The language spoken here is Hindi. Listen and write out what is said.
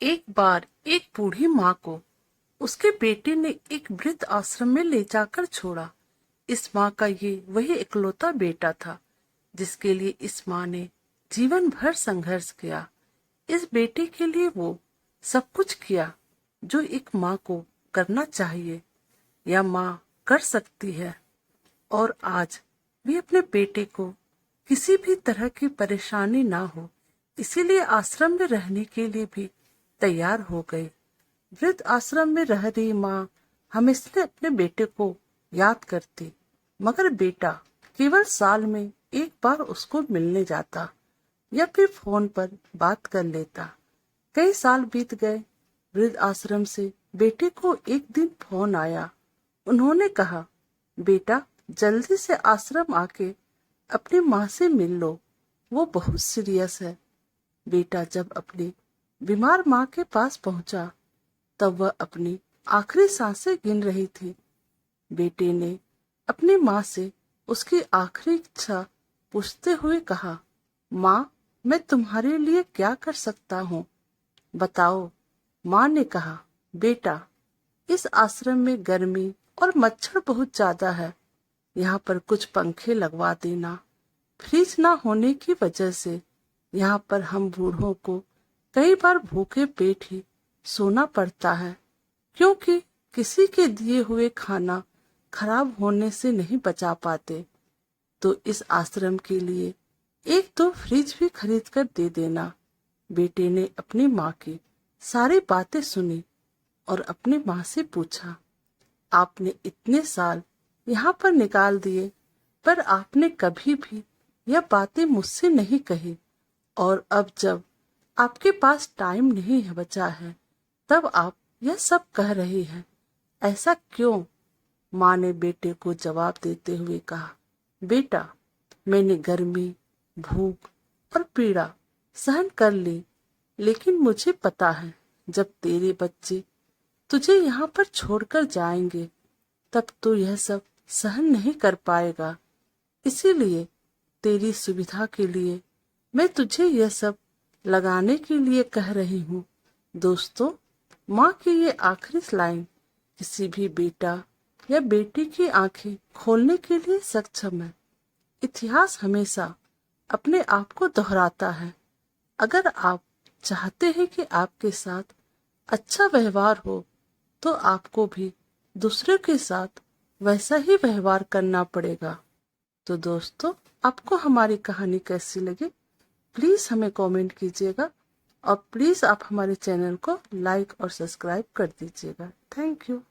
एक बार एक बूढ़ी माँ को उसके बेटे ने एक वृद्ध आश्रम में ले जाकर छोड़ा। इस माँ का ये वही इकलौता बेटा था जिसके लिए इस माँ ने जीवन भर संघर्ष किया। इस बेटे के लिए वो सब कुछ किया जो एक माँ को करना चाहिए या माँ कर सकती है। और आज भी अपने बेटे को किसी भी तरह की परेशानी ना हो, इसीलिए आश्रम में रहने के लिए भी तैयार हो गई। वृद्ध आश्रम में रह रही माँ हमेशा अपने बेटे को याद करती, मगर बेटा केवल साल में एक बार उसको मिलने जाता या फिर फोन पर बात कर लेता। कई साल बीत गए। वृद्ध आश्रम से बेटे को एक दिन फोन आया। उन्होंने कहा, बेटा जल्दी से आश्रम आके अपनी माँ से मिल लो, वो बहुत सीरियस है। बेटा जब अपनी बीमार माँ के पास पहुंचा तब वह अपनी आखिरी सांसें गिन रही थी। बेटे ने अपनी माँ से उसकी आखिरी इच्छा पूछते हुए कहा, माँ मैं तुम्हारे लिए क्या कर सकता हूँ, बताओ। माँ ने कहा, बेटा इस आश्रम में गर्मी और मच्छर बहुत ज्यादा है, यहाँ पर कुछ पंखे लगवा देना। फ्रिज ना होने की वजह से यहाँ पर हम बूढ़ों को कई बार भूखे पेट ही सोना पड़ता है, क्योंकि किसी के दिए हुए खाना खराब होने से नहीं बचा पाते। तो इस आश्रम के लिए एक दो फ्रिज भी खरीद कर दे देना। बेटे ने अपनी माँ की सारी बातें सुनी और अपनी माँ से पूछा, आपने इतने साल यहाँ पर निकाल दिए पर आपने कभी भी यह बातें मुझसे नहीं कही, और अब जब आपके पास टाइम नहीं है बचा है तब आप यह सब कह रही हैं, ऐसा क्यों? माँ ने बेटे को जवाब देते हुए कहा, बेटा मैंने गर्मी, भूख और पीड़ा सहन कर ली, लेकिन मुझे पता है जब तेरे बच्चे तुझे यहाँ पर छोड़कर जाएंगे तब तो यह सब सहन नहीं कर पाएगा। इसीलिए तेरी सुविधा के लिए मैं तुझे यह सब लगाने के लिए कह रही हूँ। दोस्तों, माँ की ये आखिरी लाइन किसी भी बेटा या बेटी की आंखें खोलने के लिए सक्षम है। इतिहास हमेशा अपने आप को दोहराता है। अगर आप चाहते हैं कि आपके साथ अच्छा व्यवहार हो तो आपको भी दूसरे के साथ वैसा ही व्यवहार करना पड़ेगा। तो दोस्तों, आपको हमारी कहानी कैसी लगी प्लीज हमें कमेंट कीजिएगा, और प्लीज आप हमारे चैनल को लाइक और सब्सक्राइब कर दीजिएगा। Thank you.